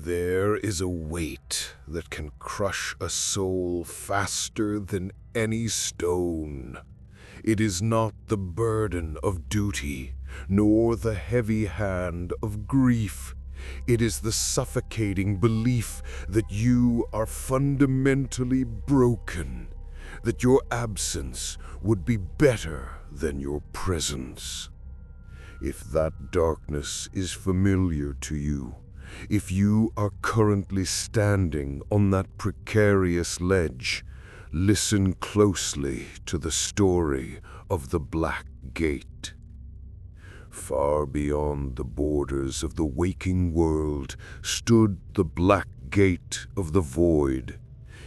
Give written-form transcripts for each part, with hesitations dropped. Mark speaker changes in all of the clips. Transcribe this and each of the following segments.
Speaker 1: There is a weight that can crush a soul faster than any stone. It is not the burden of duty, nor the heavy hand of grief. It is the suffocating belief that you are fundamentally broken, that your absence would be better than your presence. If that darkness is familiar to you, if you are currently standing on that precarious ledge, listen closely to the story of the Black Gate. Far beyond the borders of the waking world stood the Black Gate of the Void.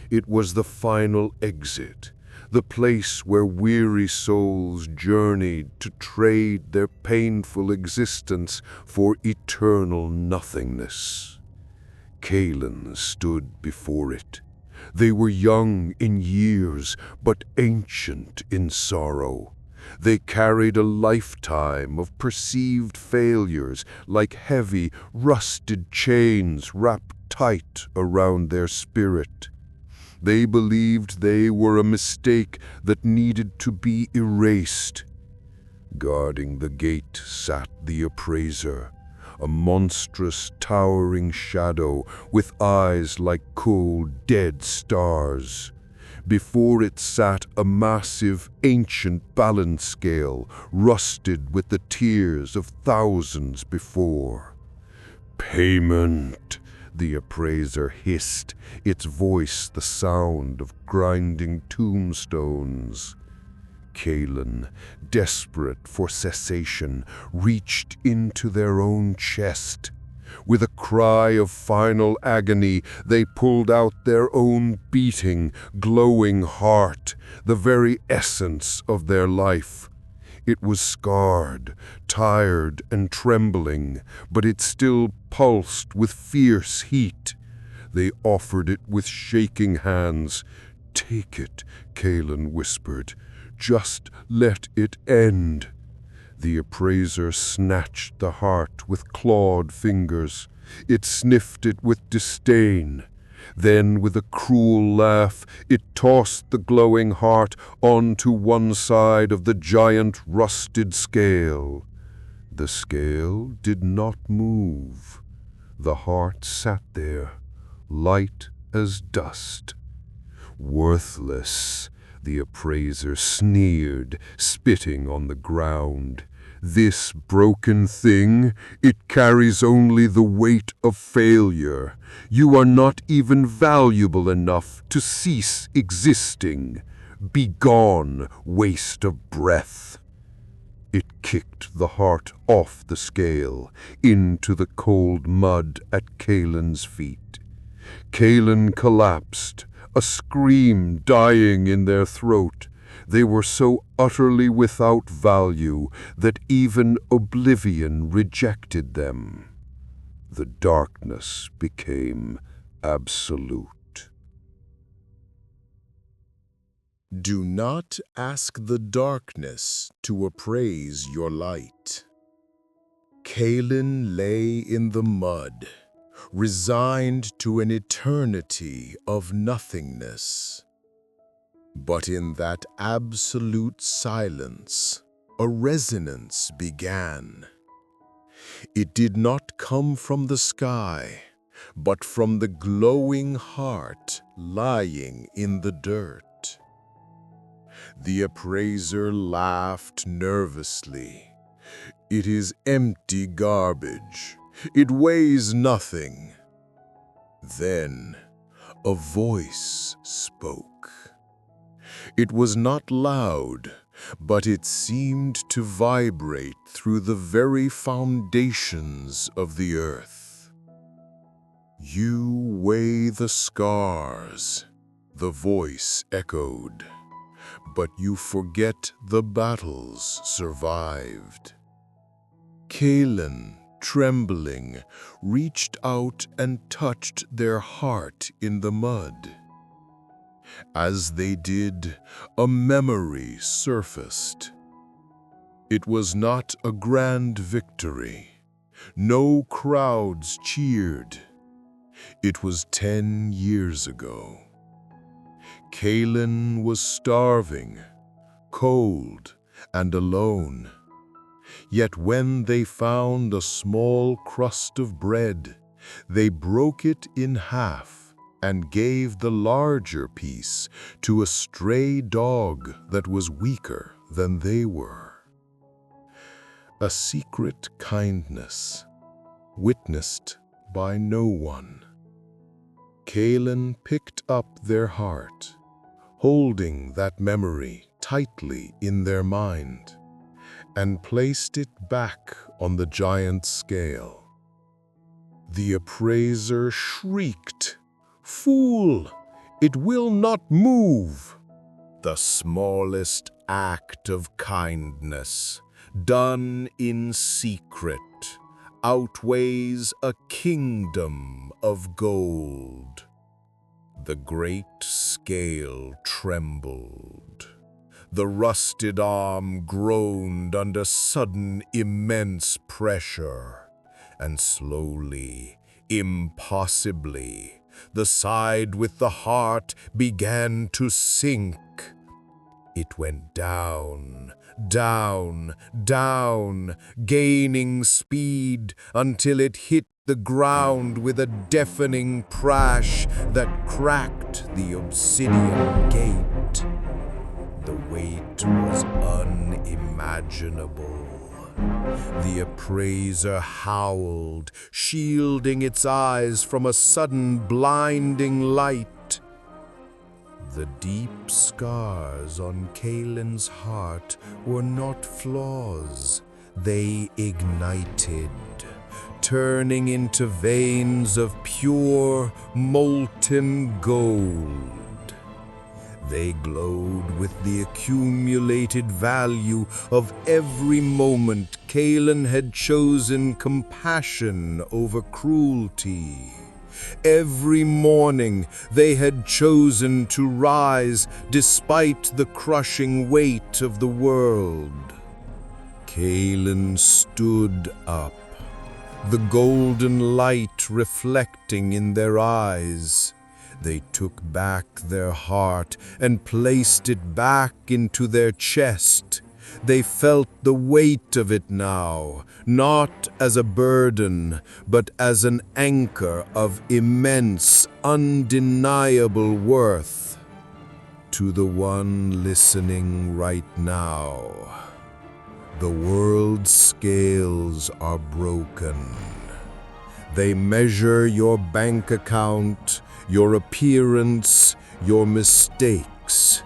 Speaker 1: It was the final exit, the place where weary souls journeyed to trade their painful existence for eternal nothingness. Kaelen stood before it. They were young in years, but ancient in sorrow. They carried a lifetime of perceived failures like heavy, rusted chains wrapped tight around their spirit. They believed they were a mistake that needed to be erased. Guarding the gate sat the Appraiser, a monstrous, towering shadow with eyes like cold, dead stars. Before it sat a massive, ancient balance scale, rusted with the tears of thousands before. "Payment," the Appraiser hissed, its voice the sound of grinding tombstones. Kaelen, desperate for cessation, reached into their own chest. With a cry of final agony, they pulled out their own beating, glowing heart, the very essence of their life. It was scarred, tired and trembling, but it still pulsed with fierce heat. They offered it with shaking hands. "Take it," Kaelen whispered. "Just let it end." The Appraiser snatched the heart with clawed fingers. It sniffed it with disdain. Then, with a cruel laugh, it tossed the glowing heart onto one side of the giant rusted scale. The scale did not move. The heart sat there, light as dust. "Worthless," the Appraiser sneered, spitting on the ground. "This broken thing, it carries only the weight of failure. You are not even valuable enough to cease existing. Begone, waste of breath." It kicked the heart off the scale, into the cold mud at Kaelen's feet. Kaelen collapsed, a scream dying in their throat. They were so utterly without value that even oblivion rejected them. The darkness became absolute.
Speaker 2: Do not ask the darkness to appraise your light. Kaelen lay in the mud, resigned to an eternity of nothingness. But in that absolute silence, a resonance began. It did not come from the sky, but from the glowing heart lying in the dirt. The Appraiser laughed nervously. "It is empty garbage. It weighs nothing." Then a voice spoke. It was not loud, but it seemed to vibrate through the very foundations of the earth. "You weigh the scars," the voice echoed, "but you forget the battles survived." Kaelen, trembling, reached out and touched their heart in the mud. As they did, a memory surfaced. It was not a grand victory. No crowds cheered. It was 10 years ago. Kaelen was starving, cold, and alone. Yet when they found a small crust of bread, they broke it in half and gave the larger piece to a stray dog that was weaker than they were. A secret kindness, witnessed by no one. Kaelen picked up their heart, holding that memory tightly in their mind, and placed it back on the giant scale. The appraiser shrieked, "Fool! It will not move!"
Speaker 1: The smallest act of kindness, done in secret, outweighs a kingdom of gold. The great scale trembled. The rusted arm groaned under sudden immense pressure, and slowly, impossibly, the side with the heart began to sink. It went down, down, down, gaining speed until it hit the ground with a deafening crash that cracked the obsidian gate. The weight was unimaginable. The appraiser howled, shielding its eyes from a sudden blinding light. The deep scars on Kaelen's heart were not flaws. They ignited, turning into veins of pure, molten gold. They glowed with the accumulated value of every moment Kaelen had chosen compassion over cruelty. Every morning they had chosen to rise despite the crushing weight of the world. Kaelen stood up, the golden light reflecting in their eyes. They took back their heart and placed it back into their chest. They felt the weight of it now, not as a burden, but as an anchor of immense, undeniable worth. To the one listening right now, the world's scales are broken. They measure your bank account, your appearance, your mistakes,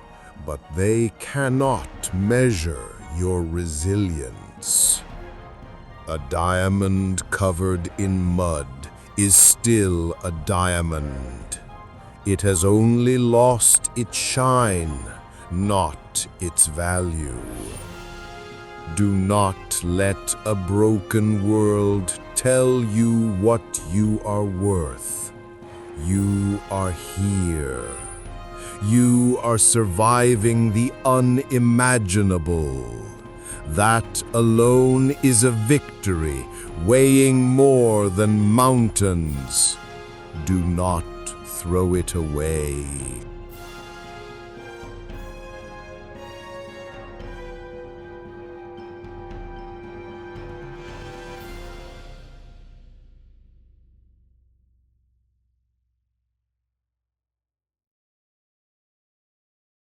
Speaker 1: but they cannot measure your resilience. A diamond covered in mud is still a diamond. It has only lost its shine, not its value. Do not let a broken world tell you what you are worth. You are here. You are surviving the unimaginable. That alone is a victory, weighing more than mountains. Do not throw it away.